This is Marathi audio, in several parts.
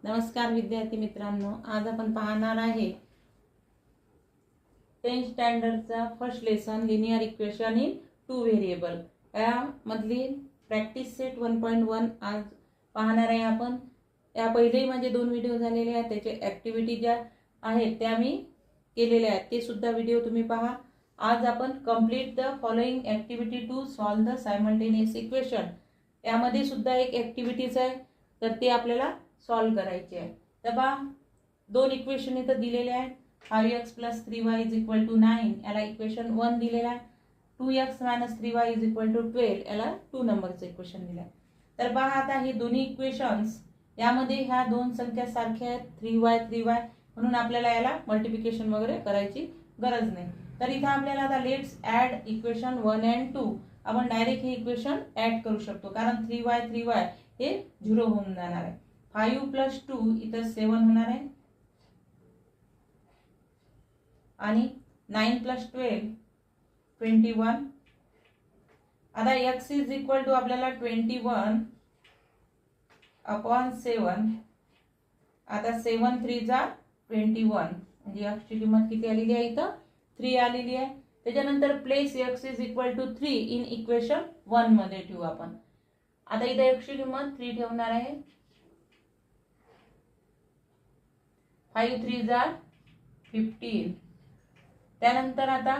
नमस्कार विद्यार्थी मित्रांनो, आज आपण पाहणार आहे 10th स्टँडर्डचा first lesson linear equation in 2 variable यामधली प्रॅक्टिस सेट 1.1 आज पाहणार आहे आपण। या पहिलेही माझे 2 व्हिडिओ झालेले आहेत, त्याचे ऍक्टिव्हिटी ज्या आहेत त्या मी केलेल्या आहेत, ते सुद्धा व्हिडिओ तुम्ही पहा। आज आपण complete the following activity to solve the simultaneous equation यामध्ये सुद्धा एक ऍक्टिव्हिटीज आहे, तर ते आपल्याला सॉल्व करायचे आहे। तर पहा, दोन इक्वेशन इथे दिलेले आहेत। 5x + 3y = 9 याला इक्वेशन 1 दिलेला आहे। 2x - 3y = 12 याला 2 नंबरचं इक्वेशन दिलं आहे। तर पहा, आता हे दोन्ही इक्वेशन्स यामध्ये ह्या दोन संख्या सारख्या आहेत, 3y म्हणून आपल्याला याला मल्टिप्लिकेशन वगैरे करायची गरज नाही। तर इथे आपल्याला आता लेट्स ऍड इक्वेशन 1 and 2 आपण डायरेक्ट हे इक्वेशन ऍड करू शकतो, कारण 3y हे 0 होऊन जाणार आहे। 5 + 2 इथे 7 होणार आहे आणि 9 + 12 21। आता x = आपल्याला 21/7। आता 7 3 जा 21 म्हणजे x ची किंमत किती आलेली आहे, इथं 3 आलेली आहे। त्याच्यानंतर प्लेस x = 3 इन इक्वेशन 1 मध्ये ठेवू आपण। आता इथे x ची किंमत 3 ठेवणार आहे। 5 3 जा 15। त्यानंतर आता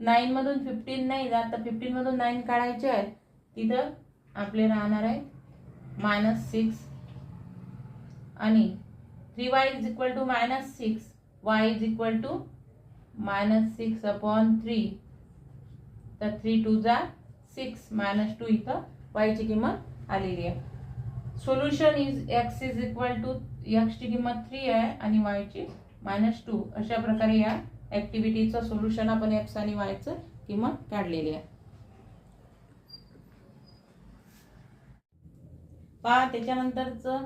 9 मधून 15 नाही जात, तर 15 मधून 9 काढायचे आहे, तिथं आपले राहणार आहे -6 आणि 3y = -6 y = -6/3। तर 3 2 जा 6 -2 इथं y ची किंमत आलेली आहे। सोल्युशन इज x ची किंमत 3 आहे आणि y ची -2। अशा प्रकारे या ऍक्टिव्हिटीचं सोल्युशन आपण x आणि y चं किंमत काढलेली आहे। पहा, त्याच्यानंतरचं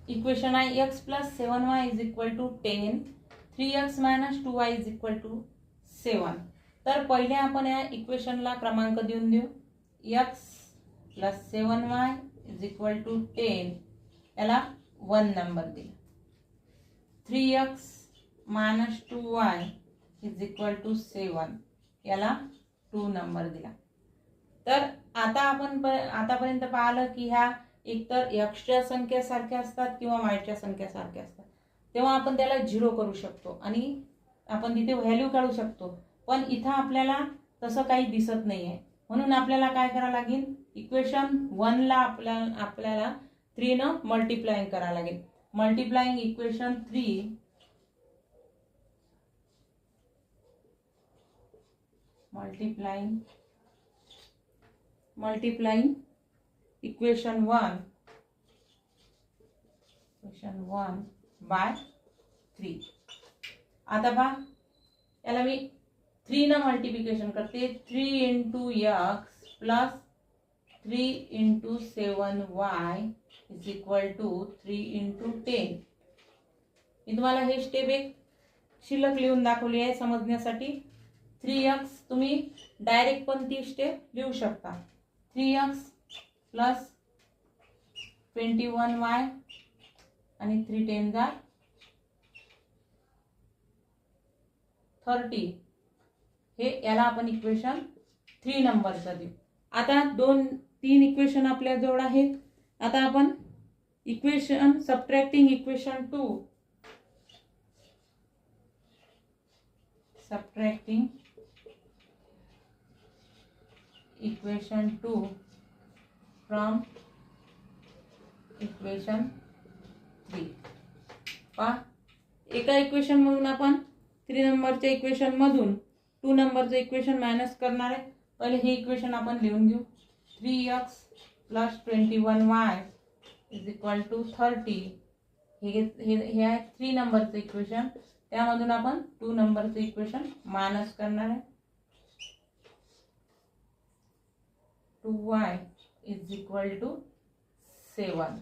इक्वेशन आहे x + 7y = 10, 3x - 2y = 7। तर पहिले आपण या इक्वेशनला क्रमांक देऊन देऊ। x + 7y = 10 याला 1 नंबर दिला। 3x - 2y = 7 याला 2 नंबर दिला। तर आता आपण आतापर्यंत पाहिलं की ह्या एकतर x च्या संख्या सारख्या असतात किंवा y च्या संख्या सारख्या असतात, तेव्हा आपण त्याला 0 करू शकतो आणि आपण तिथे व्हॅल्यू काढू शकतो। पण इथं आपल्याला तसं काही दिसत नाहीये, म्हणून आपल्याला काय करावं लागेल, इक्वेशन 1 ला आपल्याला 3 न मल्टिप्लाइंग करावं लागेल। Multiplying equation 3 multiplying equation 1 by 3। आता पहा, याला मी 3 न मल्टिप्लिकेशन करते। 3 × x + 3 × 7y = 3 × 10। मी तुम्हाला हे स्टेप एक शिल्लक लिहून दाखवली आहे समजण्यासाठी। 3x तुम्ही डायरेक्ट पण ती स्टेप लिहू शकता। 3x + 21y आणि 3 10 जा 30 हे याला आपण इक्वेशन 3 नंबरचं देऊ। आता 3 इक्वेशन आपल्या जवळ आहेत। आता आपण equation subtracting equation 2 from equation 3। पहा, एका इक्वेशन मधून आपण 3 नंबरच्या इक्वेशन मधून 2 नंबरचं इक्वेशन मायनस करणार आहे। पहिले हे इक्वेशन आपण लिहून घेऊ। 3x + 21y = 30 हे आहे 3 नंबरचं इक्वेशन। त्यामधून आपण 2 नंबरचं इक्वेशन मायनस करणार आहे। 2y = 7।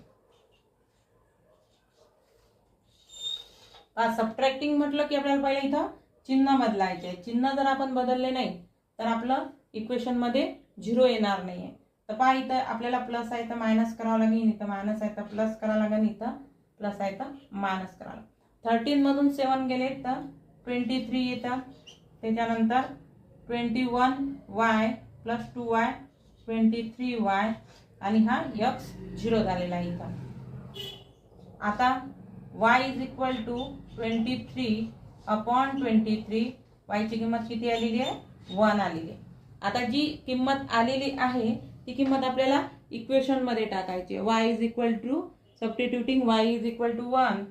सबट्रॅक्टिंग म्हटलं की आपल्याला पहिले इथं चिन्ह बदलायचे आहे। चिन्ह जर आपण बदलले नाही तर आपलं इक्वेशन मध्ये 0 येणार नाहीये। तर पहा, इथं आपल्याला प्लस आहे तर मायनस करावं लागेल, इथं मायनस आहे तर प्लस करावं लागेल, इथं प्लस आहे तर मायनस करायला. 13 मधून 7 गेले तर 23 येतात. त्याच्यानंतर 21y प्लस 2y 23y आणि हा x 0 झालेला आहे इथं. आता y is equal to 23/23. y ची किंमत किती आलेली आहे? 1 आलेली आहे. आता जी किंमत आलेली आहे ती किंमत आपल्याला इक्वेशन मध्ये टाकायची आहे. y is equal to substituting y is equal to 1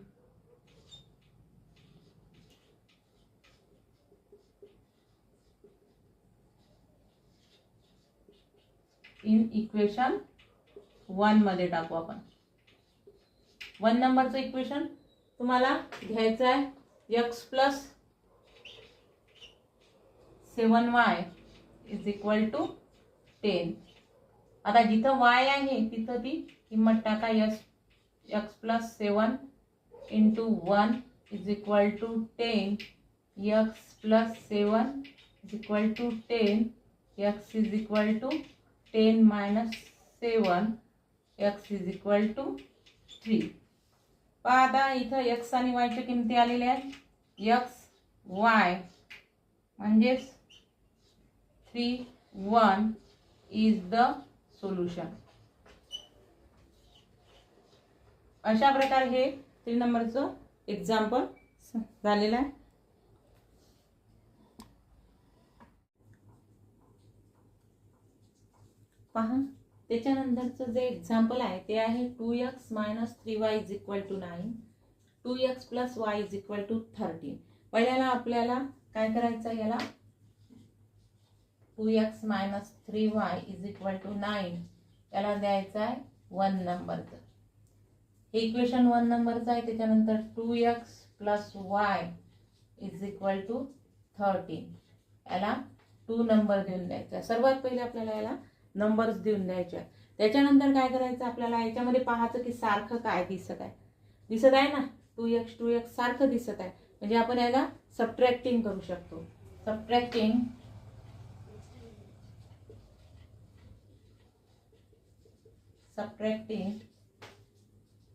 in equation 1 मध्ये टाकू आपण. 1 नंबरचं इक्वेशन तुम्हाला घ्यायचं आहे x plus 7y is equal to 10. आता जिथं y आहे तिथं ती किंमत टाका. x plus 7 into 1 is equal to 10. x plus 7 is equal to 10. x is equal to 10 minus 7. x is equal to 3. पहा आता इथं x आणि y च्या किमती आलेल्या आहेत. x y म्हणजेच 3 1 इज द सोल्युशन. अशा प्रकारे हे 3 नंबरचं एक्झाम्पल झालेलं आहे. पहा त्याच्यानंतरचं जे एक्झाम्पल आहे ते आहे 2x minus 3y is equal to 9. 2x plus y is equal to 13. पहिल्याला आपल्याला काय करायचं आहे? याला 2x minus 3y is equal to 9 याला द्यायचं आहे 1 नंबरचं. हे इक्वेशन 1 नंबरचं आहे. त्याच्यानंतर 2x plus y is equal to 13 याला 2 नंबर देऊन द्यायचा. सर्वात पहिले आपल्याला याला नंबर्स देऊन द्यायचे. त्याच्यानंतर काय करायचं? आपल्याला याच्यामध्ये पाहायचं की सारखं काय दिसत आहे ना. 2x सारखं दिसत आहे म्हणजे आपण याला सबट्रॅक्टिंग करू शकतो. Subtracting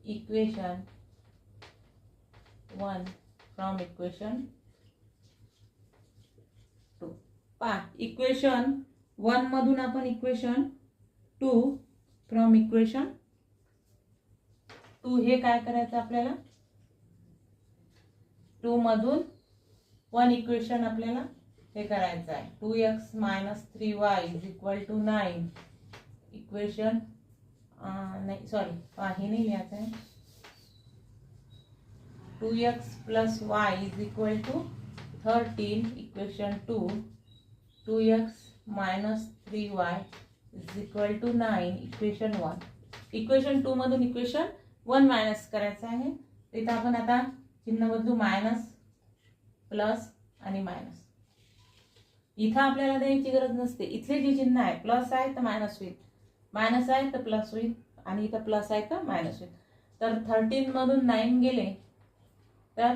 equation 1 from equation 2. पहा इक्वेशन 1 मधून आपण इक्वेशन 2 फ्रॉम इक्वेशन 2 हे काय करायचं आपल्याला? 2 मधून 1 इक्वेशन आपल्याला हे करायचं आहे. 2x minus 3y is equal to 9 equation नाही सॉरी हे नाही लिहायचं आहे. 2x plus y is equal to 13 equation 2. 2x minus 3y is equal to 9 equation 1. Equation 2 मधून इक्वेशन 1 मायनस करायचं आहे. इथं आपण आता चिन्ह बदलू. मायनस प्लस आणि मायनस. इथं आपल्याला द्यायची गरज नसते. इथले जे चिन्ह आहे प्लस आहे तर मायनस होईल, मायनस आहे तर प्लस होईल आणि इथं प्लस आहे तर मायनस होईल. तर 13 मधून 9 गेले तर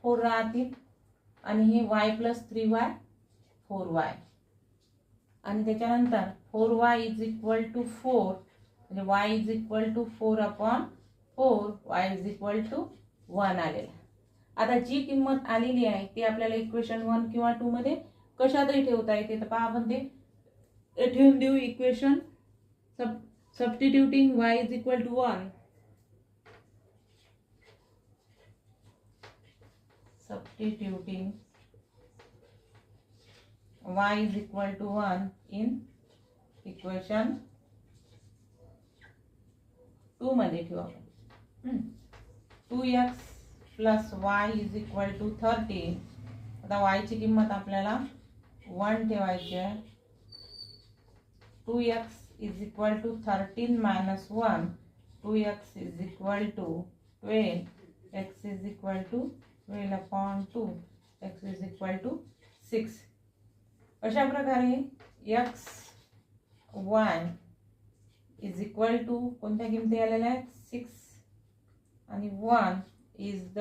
4 राहतील आणि हे y प्लस 3y 4y आणि त्याच्यानंतर 4y इज इक्वल टू 4 म्हणजे y is equal to 4/4 y is equal to 1 आलेला. आता जी किंमत आलेली आहे ती आपल्याला इक्वेशन 1 किंवा 2 मध्ये कशातही ठेवता येते. तर पहा आपण ते ठेवून देऊ. Equation substituting y is equal to 1. Substituting y is equal to 1 in equation 2 मध्ये ठेवू आपण. 2x plus y is equal to 13. आता y ची किंमत आपल्याला 1 ठेवायची आहे. 2x is equal to 13 minus 1. 2x is equal to 12. x is equal to 12/2. x is equal to 6. अशा प्रकारे x y is equal to कोणत्या किमती आलेल्या आहेत? 6 आणि 1 is the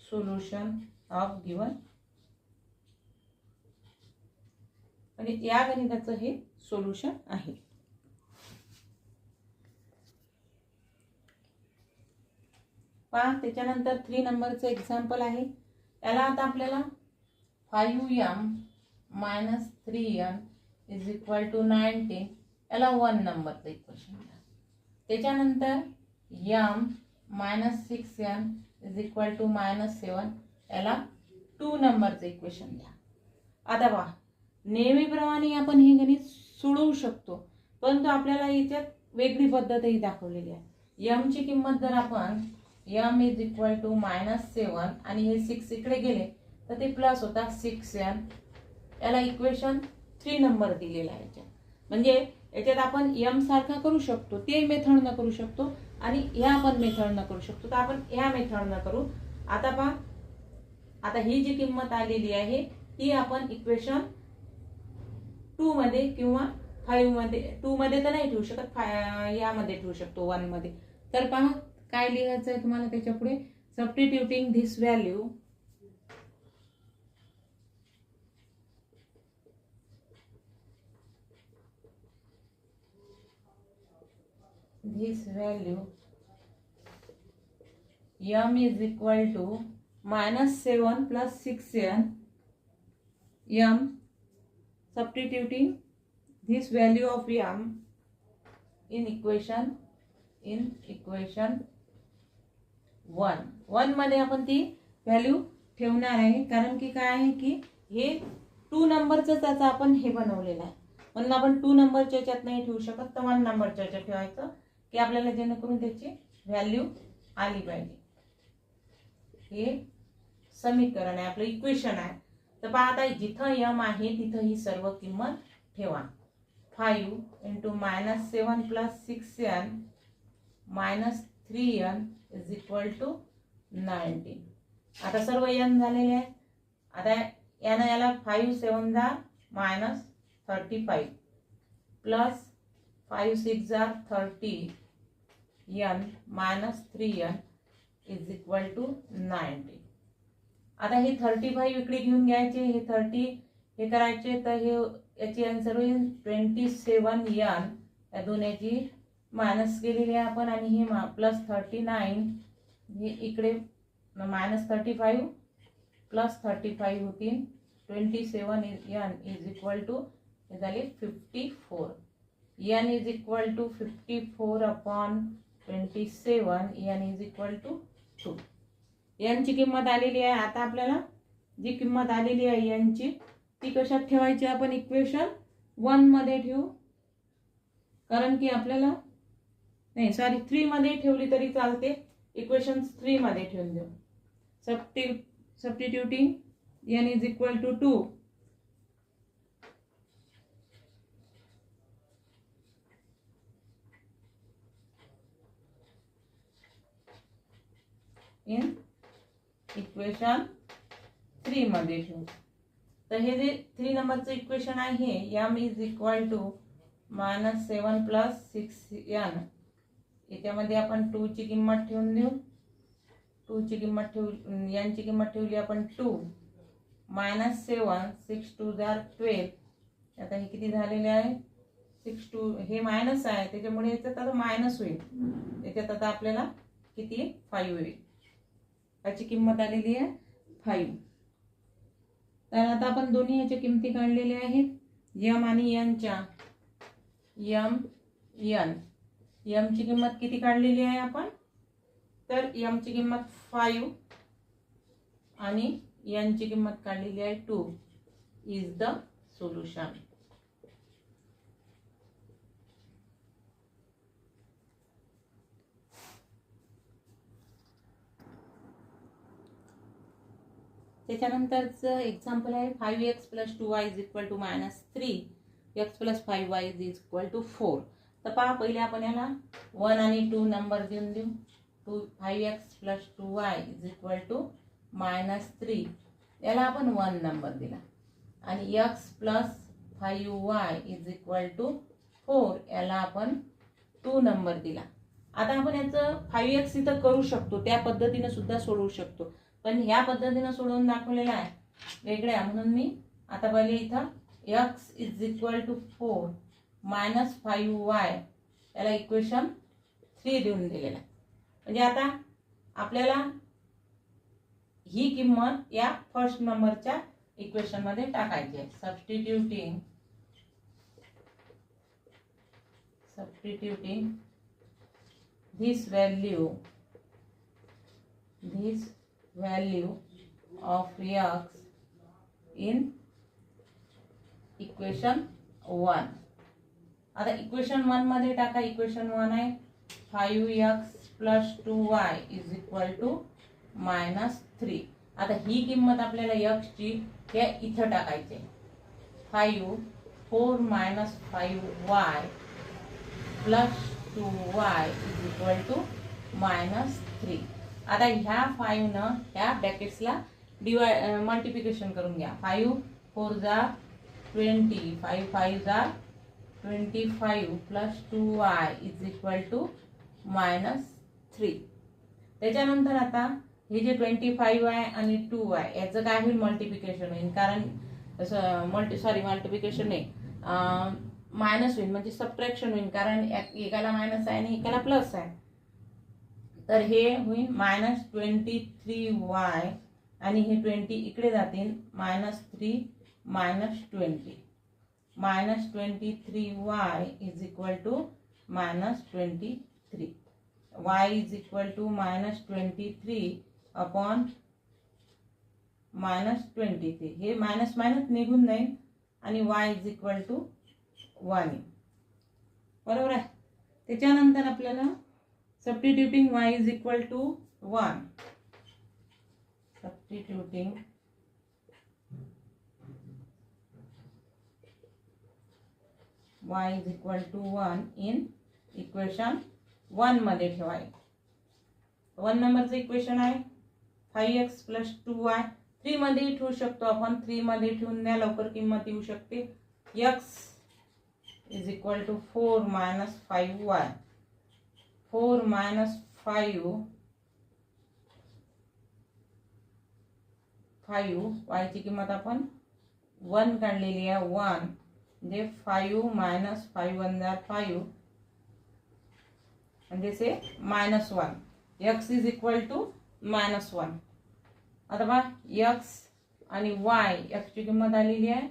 solution of given. आणि या गणिताचं हे सोल्युशन आहे. पहा त्याच्यानंतर 3 नंबरचं एक्झाम्पल आहे. याला आता आपल्याला 5m minus 3n is equal to 19 याला 1 नंबरचं इक्वेशन द्या. त्याच्यानंतर m minus 6n is equal to minus 7 याला 2 नंबरचं इक्वेशन द्या. आता पहा नेहमीप्रमाणे आपण हे गणित सोडवू शकतो, परंतु आपल्याला याच्यात वेगळी पद्धतही दाखवलेली आहे. m ची किंमत जर आपण m is equal to minus 7 आणि हे 6 इकडे गेले तर ते प्लस होता 6n याला इक्वेशन 3 नंबर दिलेला आहे याच्यात. म्हणजे याच्यात आपण m सारखा करू शकतो, ते मेथडनं करू शकतो आणि ह्या पण मेथडनं करू शकतो. तर आपण ह्या मेथडनं करू. आता पहा आता ही जी किंमत आलेली आहे ती आपण इक्वेशन 2 मध्ये किंवा 5 मध्ये, 2 मध्ये तर नाही ठेवू शकत, यामध्ये ठेवू शकतो 1 मध्ये. तर पहा काय लिहायचं आहे तुम्हाला त्याच्या पुढे, substituting this value m is equal to minus 7 plus 6n. m substituting this value of m in equation 1 मध्ये आपण ती व्हॅल्यू ठेवणार आहे. कारण की काय आहे की हे 2 नंबरचं त्याचं आपण हे बनवलेलं आहे, म्हणून आपण 2 नंबरच्या याच्यात नाही ठेवू शकत, तर 1 नंबरच्या याच्यात ठेवायचं की आपल्याला जेणेकरून त्याची व्हॅल्यू आली पाहिजे. हे समीकरण आहे, आपलं इक्वेशन आहे. तर पहा आता जिथं m आहे तिथं ही सर्व किंमत ठेवा. 5 into minus 7 plus 6n minus 3n is equal to 19. आता सर्व n झालेले आहे. आता याला 5 7 जा मायनस 35 प्लस 5 6 जा 30 n minus 3n is equal to 90. आता हे 35 इकडे घेऊन घ्यायचे, हे 30 हे करायचे, तर हे याची आन्सर होईल 27n. या दोन्हीची मायनस केलेली आहे आपण आणि हे प्लस 39 हे इकडे मायनस 35 प्लस 35 होतील 27n इज इक्वल टू हे झाले 54. n is equal to 54 upon 27 n is equal to 2. n ची किंमत आलेली आहे. आता आपल्याला जी किंमत आलेली आहे n ची ती कशात ठेवायची, आपण इक्वेशन 1 मध्ये ठेवू. कारण की आपल्याला नाही 3 मध्ये ठेवली तरी चालते, इक्वेशन 3 मध्ये ठेवून देऊ. Substituting n is equal to 2 in equation 3 मध्ये ठेवू. तर हे जे 3 नंबरचं इक्वेशन आहे m is equal to minus 7 plus 6n, याच्यामध्ये आपण 2 ची किंमत ठेवून देऊ. 2 ची किंमत n ची किंमत ठेवली आपण 2 मायनस 7 6 2 जार 12. आता हे किती झालेले आहे 6 2 हे मायनस आहे त्याच्यामुळे याच्यात आता मायनस होईल. याच्यात आता आपल्याला किती 5 होईल. याची किंमत आलेली आहे 5. तर आता आपण दोन्ही याच्या किमती काढलेल्या आहेत m आणि n च्या. m ची किंमत किती काढलेली आहे आपण, तर m ची किंमत 5 आणि n ची किंमत काढलेली आहे 2 इज द सोल्युशन. त्याच्यानंतरचं एक्झाम्पल आहे 5x plus 2y is equal to minus 3x plus 5y is equal to 4. तर पहा पहिले आपण याला 1 आणि 2 नंबर देऊन देऊ. 5x plus 2y is equal to minus 3 याला आपण 1 नंबर दिला आणि x plus 5y is equal to 4 याला आपण 2 नंबर दिला. आता आपण याचं 5x इथं करू शकतो, त्या पद्धतीने सुद्धा सोडवू शकतो, पण ह्या पद्धतीने सोडवून दाखवलेला आहे वेगळ्या, म्हणून मी आता पहिले इथं x is equal to 4 minus 5y याला इक्वेशन 3 देऊन दिलेला आहे. म्हणजे आता आपल्याला ही किंमत या फर्स्ट नंबरच्या इक्वेशन मध्ये टाकायची आहे. Substituting this value of x in equation 1. आता इक्वेशन 1 मध्ये टाका. इक्वेशन 1 आहे 5x + 2y = -3. आता ही किंमत आपल्याला x ची हे इथं टाकायची. 5 4 - 5y + 2y = -3. आता ह्या 5 न ह्या ब्रॅकेट्सला मल्टिप्लिकेशन करून घ्या. 5 4 जा 20, 5 5 जा 25 + 2y = -3. त्याच्यानंतर आता हे जे 25 आहे आणि 2 आहे याचं काय होईल मल्टिप्लिकेशन होईल. कारण मल्टिप्लिकेशन नाही मायनस होईल म्हणजे सबट्रॅक्शन होईल. कारण एकाला मायनस आहे आणि एकाला प्लस आहे. तर हे होईल -23y आणि हे 20 इकडे जातील -3 - 20 -23y = -23. y -23 upon -23. हे मायनस मायनस निघून जाईल आणि y = 1. बरोबर आहे. त्याच्यानंतर आपल्याला substituting y = 1. Substituting y = 1 in equation 1 मध्ये ठेवायचं. 1 नंबरचं इक्वेशन आहे 5x + 2y. 3 मध्ये ठेवू शकतो आपण. 3 मध्ये ठेवून द्या लवकर किंमत येऊ शकते. x = 4 - 5y. 4 - 5 y ची किंमत आपण 1 काढलेली आहे. 1 म्हणजे 5 - 5 1 जा 5 म्हणजे से -1. x = -1. आता बघा x आणि y x ची किंमत आलेली आहे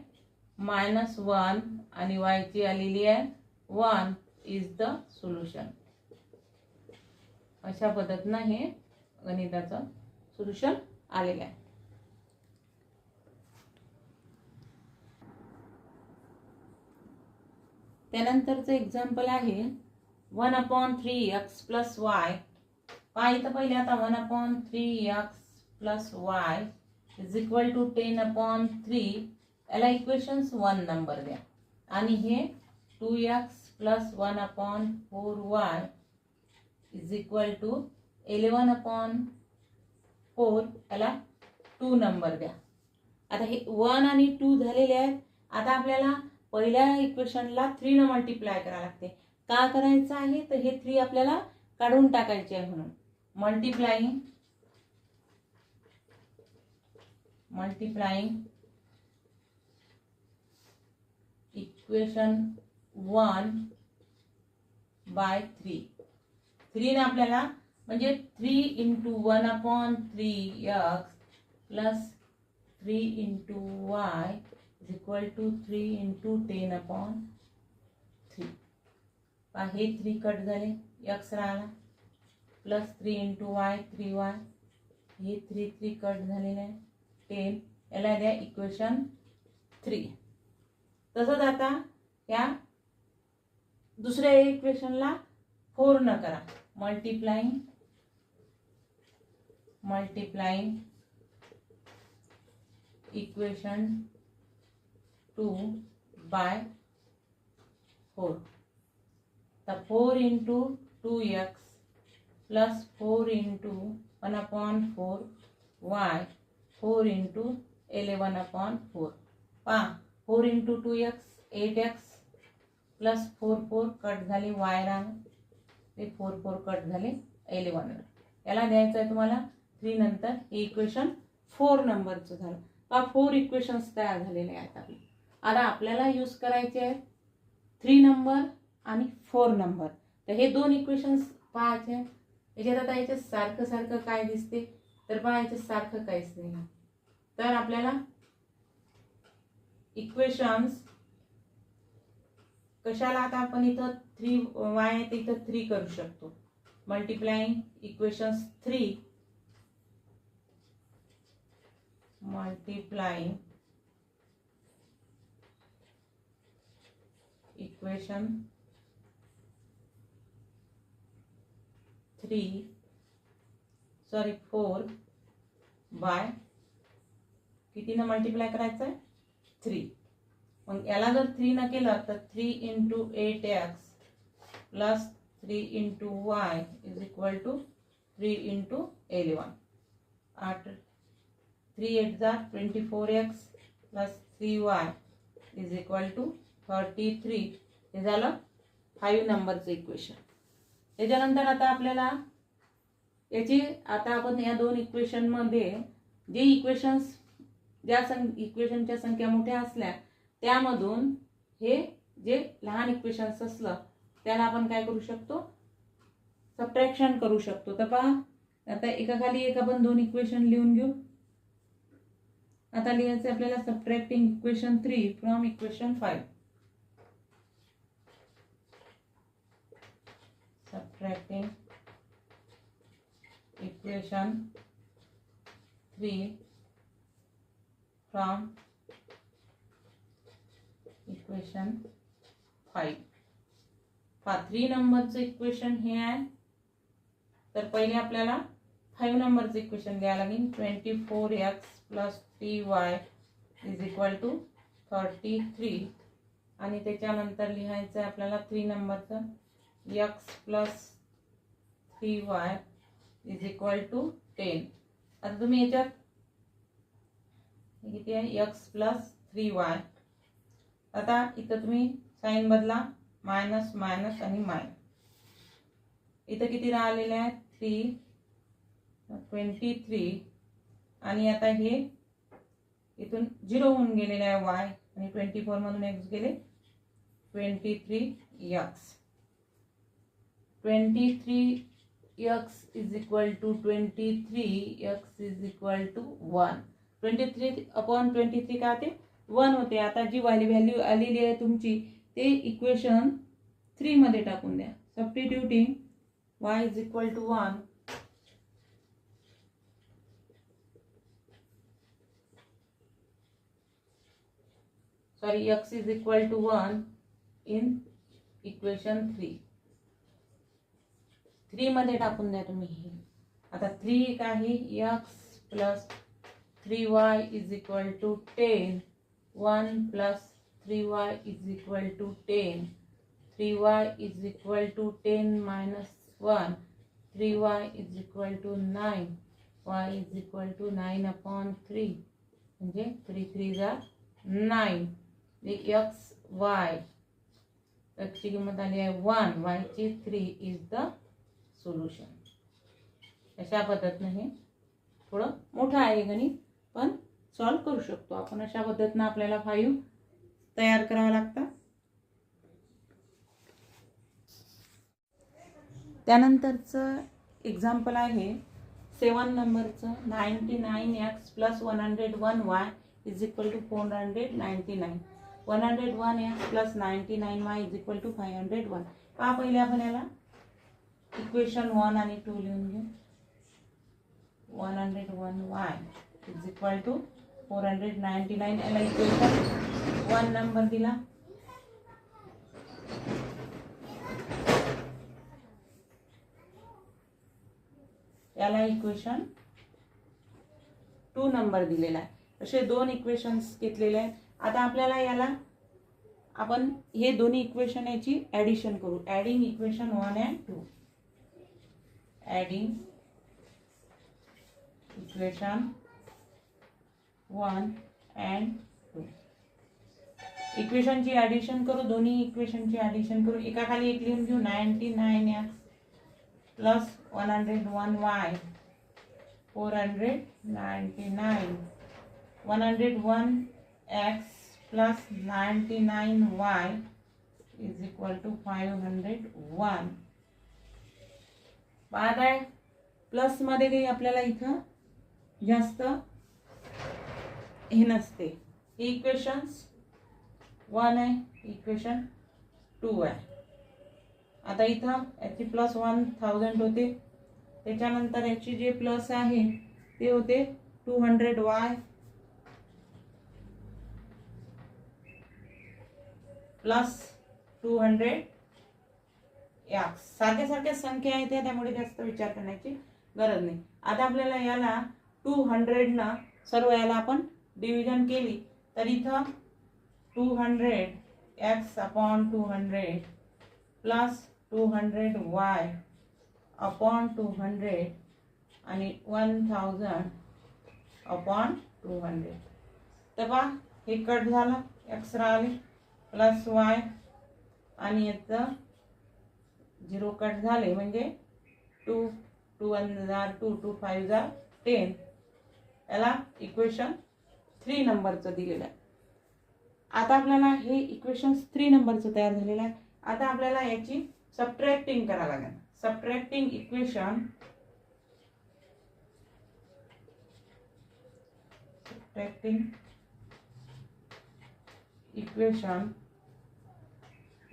-1 आणि y ची आलेली आहे 1 इज द सोल्युशन. अशा पद्धतीने हे गणिताचं सोल्युशन आलेलं आहे. त्यानंतरचं एक्झाम्पल आहे 1/3x + y. पहा इथं पहिले आता 1/3x + y = 10/3. याला इक्वेशन्स 1 नंबर द्या. आणि हे 2x + 1/4y = 11/4. याला 2 नंबर द्या. आता हे 1 आणि 2 झालेले आहेत. आता आपल्याला पहिल्या इक्वेशनला 3 न मल्टिप्लाय करावे लागते. का करायचं आहे तर हे 3 आपल्याला काढून टाकायचे आहे. म्हणून मल्टिप्लाइंग इक्वेशन 1/3. 3 ने आपल्याला म्हणजे 3 × 1/3x + 3 × y = 3 × 10/3. हे 3 कट झाले. x राहिला प्लस 3 × y 3y. हे 3 कट झालेले आहे 10. याला द्या इक्वेशन 3. तसंच आता या दुसऱ्या इक्वेशनला 4 न करा. Multiplying equation 2/4. तर 4 × 2x + 4 × 1/4y 4 × 11/4. पहा 4 × 2x 8x + 4 कट झाले y राहिला. ते 4 कट झाले 11. याला द्यायचं आहे तुम्हाला 3 नंतर. हे इक्वेशन 4 नंबरचं झालं. पहा 4 इक्वेशन्स तयार झालेले आहेत आपले. आता आपल्याला यूज करायचे आहेत 3 नंबर आणि 4 नंबर. तर हे 2 इक्वेशन्स पाहायचे. याच्यात आता याच्यात सारखं सारखं काय दिसते तर पहा याच्यात सारखं काहीच नाही. तर आपल्याला इक्वेशन्स कशाला आता आपण इथं 3y आहे तर इथं 3 करू शकतो. Multiplying equations 3 multiplying equation 4 by कितीनं मल्टिप्लाय करायचं आहे 3. मग याला जर 3 न केलं तर 3 × 8x plus 3 × y is equal to 3 × 11. 3 8 जा 24x plus 3y is equal to 33. हे झालं 5 नंबरचं इक्वेशन. त्याच्यानंतर आता आपल्याला याची आता आपण या दोन इक्वेशन मध्ये जे इक्वेशन्स ज्या इक्वेशनच्या संख्या मोठ्या असल्या त्यामधून हे जे लहान इक्वेशन्स असलं त्याला आपण काय करू शकतो सबट्रॅक्शन करू शकतो. तर पहा आता एकाखाली एक आपण दोन इक्वेशन लिहून घेऊ. आता लिहायचं आपल्याला subtracting equation 3 from equation 5. Subtracting equation 3 from equation 5. 3 नंबरचं इक्वेशन हे आहे. तर पहिले आपल्याला 5 नंबरचं इक्वेशन घ्यायला लागेल. 24x plus 3y is equal to 33. आणि त्याच्यानंतर लिहायचं आहे आपल्याला 3 नंबरचं x plus 3y is equal to 10. आता तुम्ही याच्यात किती आहे x प्लस 3y. आता इथं तुम्ही साइन बदला मायनस मायनस आणि मायनस. इथं किती राहिलेले आहेत 23. आणि आता हे इथून 0 होऊन गेलेले आहे y आणि 24 मधून x गेले 23x. 23x is equal to 23x is equal to 1. 23/23 काय ते 1 होते. आता जी व्हॅल्यू आलेली आहे तुमची ते इक्वेशन 3 मध्ये टाकून द्या. Substituting y is equal to 1 x is equal to 1 in equation 3 मध्ये टाकून द्या तुम्ही. आता 3 काय आहे x plus 3y is equal to 10. 1 plus 3y is equal to 10. 3y is equal to 10 minus 1. 3y is equal to 9. y is equal to 9/3 म्हणजे 3 3 जा 9. x y x ची किंमत आली आहे 1. y ची 3 इज द सोल्युशन. अशा पद्धतीने हे थोडं मोठं आहे गणित पण सॉल्व करू शकतो आपण. अशा पद्धतीने आपल्याला 5 तयार करावं लागतं. त्यानंतरचं एक्झाम्पल आहे 7 नंबरचं 99x plus 101y is equal to 499. 101x plus 99y is equal to 501. पहा पहिले आपण याला इक्वेशन 1 आणि 2 लिहून घेऊ. 101y is equal to 499. याला इक्वेशन 1 नंबर दिला. याला इक्वेशन 2 नंबर दिलेला आहे. असे दोन इक्वेशन्स घेतलेले आहेत. आता आपल्याला याला आपण हे दोन्ही इक्वेशन याची ॲडिशन करू. Adding equation 1 and 2. Adding equation 1 and 2. इक्वेशनची ॲडिशन करू. दोन्ही इक्वेशनची ॲडिशन करू. एकाखाली एक लिहून घेऊ. 99x plus 101y 499. 101x plus 99y is equal to 501. बाद आहे प्लस मध्ये काही आपल्याला इथं जास्त हे नसते. इक्वेशन्स 1 आहे, इक्वेशन 2 आहे. आता इथं याची प्लस 1000 होते, त्याच्यानंतर याची जे प्लस आहे ते होते 200y प्लस 200 x. सारख्या संख्या आहेत त्यामुळे जास्त विचार करण्याची गरज नाही. आता आपल्याला याला 200 ना सर्व याला आपण डिव्हिजन केली तर इथं 200 x upon 200 plus 200y upon 200 आणि 1000 अपॉन 200. तर पहा हे कट झालं, x राहिले प्लस y आणि याचं 0 कट झाले म्हणजे 2 2 2 2 5 10. याला इक्वेशन 3 नंबरचं दिलेलं आहे. आता आपल्याला हे इक्वेशन 3 नंबरचं तयार झालेलं आहे. आता आपल्याला याची सबट्रॅक्टिंग करावं लागेल. Subtracting equation equation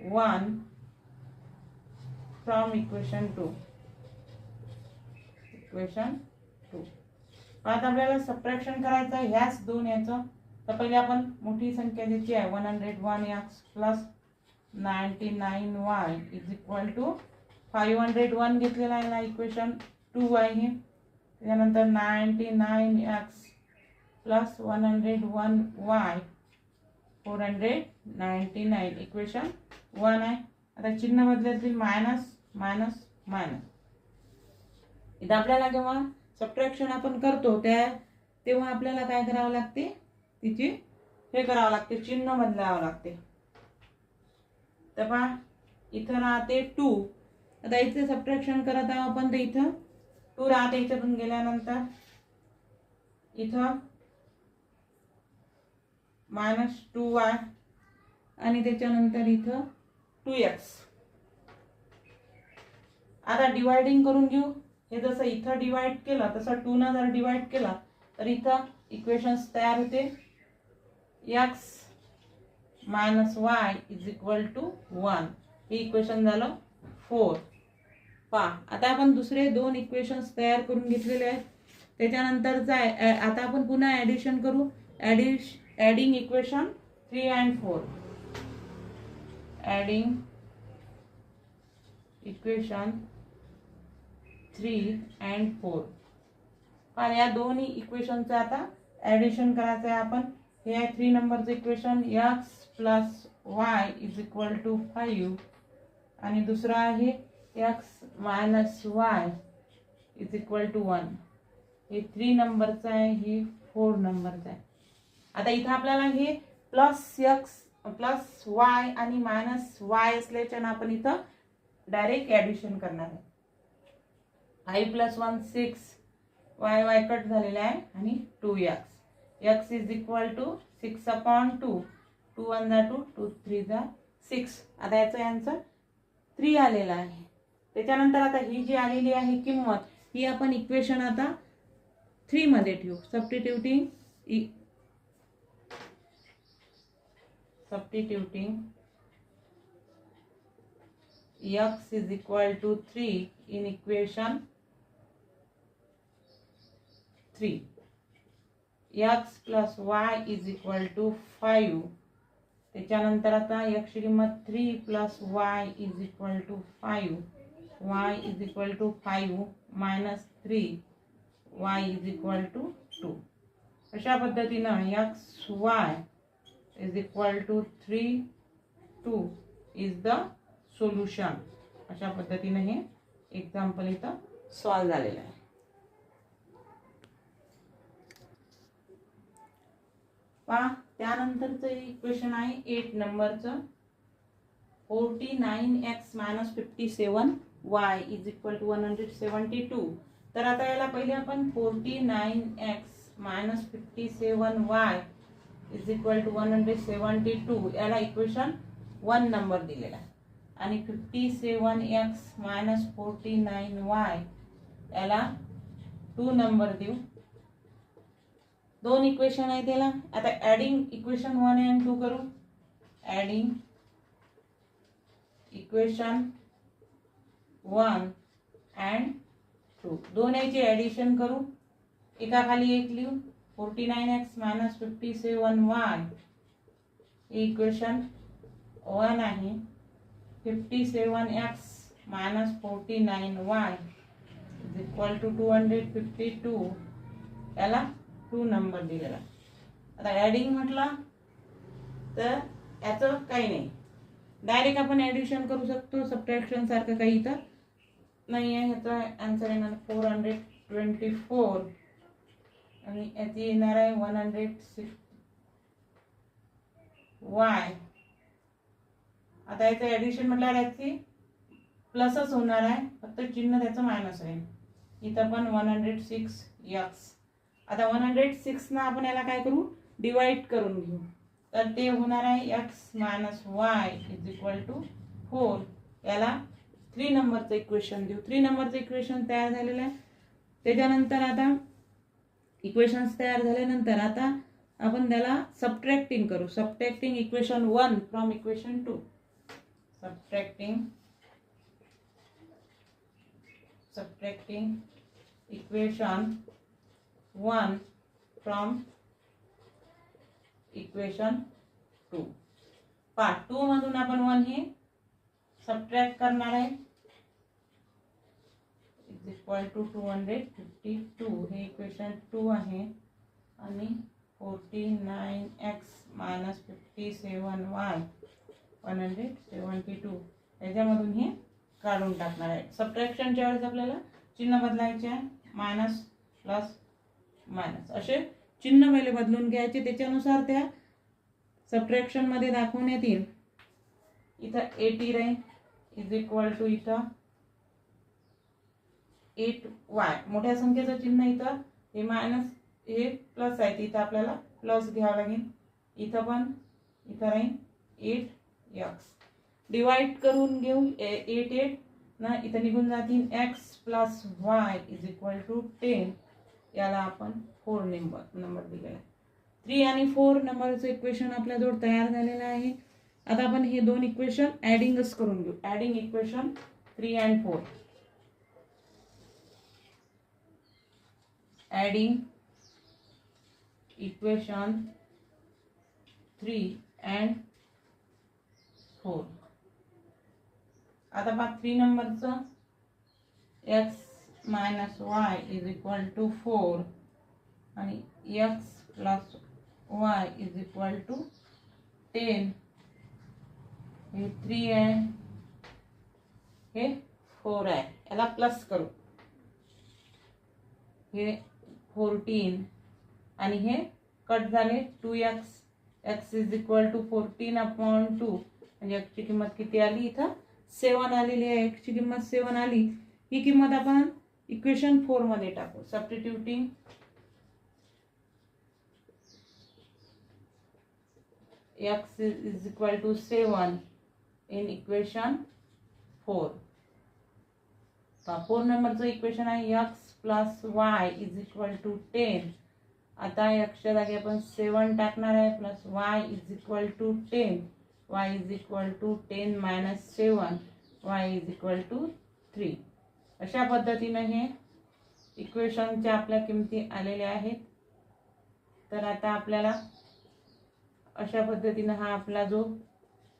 1 from equation 2. आता आपल्याला सबट्रॅक्शन करायचं आहे ह्याच दोन याचं. तर पहिले आपण मोठी संख्या ज्याची आहे 101x plus 99y is equal to 501 घेतलेला आहे ना, इक्वेशन 2 आहे. त्यानंतर 99x प्लस 101y 499 इक्वेशन 1 आहे. आता चिन्ह बदलायचे मायनस मायनस मायनस. इथं आपल्याला जेव्हा सबट्रॅक्शन आपण करतो तेव्हा आपल्याला काय करावं लागते, तिची हे करावं लागते, चिन्ह बदलावं लागते. तर पहा इथं राहते 2. आता इथे सबट्रॅक्शन करत आहोत आपण तर इथं 2 राहते. इथं गेल्यानंतर इथं मायनस 2y आणि त्याच्यानंतर इथं 2x. आता डिवायडिंग करून घेऊ. हे जसं इथं डिवाइड केलं तसं 2 न जर डिवाइड केला तर इथं इक्वेशन्स तयार होते. x minus y is equal to 1. हे इक्वेशन झालं 4. पहा आता आपण दुसरे 2 इक्वेशन्स तयार करून घेतलेले आहेत. त्याच्यानंतरचा आता आपण पुन्हा ॲडिशन करू. Adding equation 3 and 4. Adding equation 3 and 4. पण या दोन्ही इक्वेशनचं आता ॲडिशन करायचं आहे आपण. हे आहे 3 नंबरचं equation x plus y is equal to 5 आणि दुसरा आहे x minus y is equal to 1. हे 3 नंबरचं आहे, हे 4 नंबरचं आहे. आता इथं आपल्याला हे प्लस x प्लस y आणि मायनस y असल्याच्यानं आपण इथं डायरेक्ट ॲडिशन करणार आहे. 5 प्लस 1 6 y कट झालेला आहे आणि 2x. x is equal to 6 upon 2. 2 1 2 2 3 6. आता याचं आन्सर 3 आलेला आहे. त्याच्यानंतर आता ही जी आलेली आहे किंमत ही आपण इक्वेशन आता 3 मध्ये ठेवू. Substituting x is equal to 3 in equation 3. x plus y is equal to 5. त्याच्यानंतर आता x ची किंमत 3 plus y is equal to 5. y is equal to 5 minus 3. y is equal to 2. अशा पद्धतीनं x y is equal to 3 2 is the solution. अशा पद्धतीने हे एक्झाम्पल इथं सॉल्व झालेलं आहे. पहा त्यानंतरचं इक्वेशन आहे 8 नंबरचं 49x minus 57y is equal to 172. तर आता याला पहिले आपण 49x minus 57y is equal to 172 याला इक्वेशन 1 नंबर दिलेला आहे. आणि 57x मायनस 49y याला 2 नंबर देऊ. दोन इक्वेशन आहे त्याला. आता ऍडिंग इक्वेशन 1 आणि 2 करू. ऍडिंग इक्वेशन 1 and 2 दोन याचे ऍडिशन करू. एका खाली एक लिहू. 49x मायनस 57y इक्वेशन 1 आहे. 57x minus 49y is equal to 252 याला 2 नंबर दिलेला. आता ऍडिंग म्हटलं तर याचं काही नाही, डायरेक्ट आपण ऍडिशन करू शकतो. सबट्रॅक्शन सारखं काही तर नाही आहे. ह्याचा आन्सर येणार 424 आणि याची येणार आहे 106y. आता याचं ऍडिशन म्हटल्यावर याची प्लसच होणार आहे, फक्त चिन्ह त्याचं मायनस आहे. इथं पण 106x. आता 106 ना आपण याला काय करू, डिवाइड करून घेऊ. तर ते होणार आहे x minus y is equal to 4. याला 3 नंबरचं इक्वेशन देऊ. 3 नंबरचं इक्वेशन तयार झालेलं आहे. त्याच्यानंतर आता इक्वेशन्स तयार झाल्यानंतर आता आपण त्याला सबट्रॅक्टिंग करू. Subtracting equation 1 from equation 2. Subtracting equation 1 from equation 2. Part 2 मधून आपण 1 हे सबट्रॅक्ट करणार आहे. इज इक्वल टू 252 हे इक्वेशन 2 आहे आणि 49x मायनस 57y 172 याच्यामधून हे काढून टाकणार आहे. सबट्रॅक्शनच्या वेळेस आपल्याला चिन्ह बदलायचे आहे. मायनस प्लस मायनस असे चिन्ह पहिले बदलून घ्यायचे. त्याच्यानुसार त्या सबट्रॅक्शन मध्ये दाखवण्यात येईल. इथं 80 राहील इज इक्वल टू इथं 8y. मोठ्या संख्येचं चिन्ह इथं हे मायनस हे प्लस आहे, इथं आपल्याला प्लस घ्यावं लागेल. इथं पण इथं राहील 8x. डिवाइड करून घेऊ. 8 ना इथं निघून जातील. x plus y is equal to 10 याला आपण 4 नंबर दिलेला आहे. 3 आणि 4 नंबरचं इक्वेशन आपल्याजवळ तयार झालेलं आहे. आता आपण हे दोन इक्वेशन ऍडिंगच करून घेऊ. Adding equation 3 and 4. Adding equation 3 and 4. आता पहा 3 नंबरचं x minus y is equal to 4 आणि x plus y is equal to 10. हे 3 आहे, हे 4 आहे. याला प्लस करू. हे 14 आणि हे कट झाले 2x. x is equal to 14/2 म्हणजे x ची किंमत किती आली, इथं 7 आलेली आहे. x ची किंमत 7 आली. ही किंमत आपण इक्वेशन 4 मध्ये टाकू. Substituting x is equal to 7 in equation 4. 4 नंबरचं इक्वेशन आहे x plus y is equal to 10. आता x च्या जागी आपण 7 टाकणार आहे plus y is equal to 10. y is equal to 10 minus 7 y is equal to 3. अशा पद्धतीने हे इक्वेशनच्या आपल्या किमती आलेल्या आहेत. तर आता आपल्याला अशा पद्धतीने हा आपला जो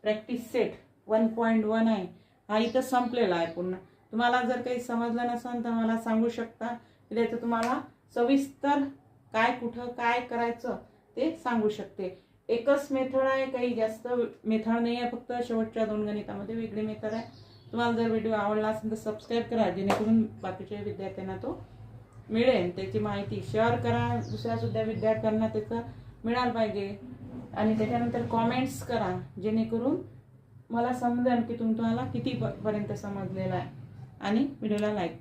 प्रॅक्टिस सेट 1.1 आहे हा इथं संपलेला आहे पूर्ण. तुम्हाला जर काही समजलं नसेल तर मला सांगू शकता की त्याचं तुम्हाला सविस्तर काय कुठं काय करायचं ते सांगू शकते. एकच मेथड आहे, काही जास्त मेथड नाही आहे, फक्त शेवटच्या 2 गणितामध्ये वेगळी मेथड आहे. तुम्हाला जर व्हिडिओ आवडला असेल तर सबस्क्राईब करा, जेणेकरून बाकीच्या विद्यार्थ्यांना तो मिळेल. त्याची माहिती शेअर करा, दुसऱ्या सुद्धा विद्यार्थ्यांना त्याचं मिळालं पाहिजे. आणि त्याच्यानंतर कॉमेंट्स करा, जेणेकरून मला समजेल की तुम्हाला किती पर्यंत समजलेलं आहे. आणि व्हिडिओला लाईक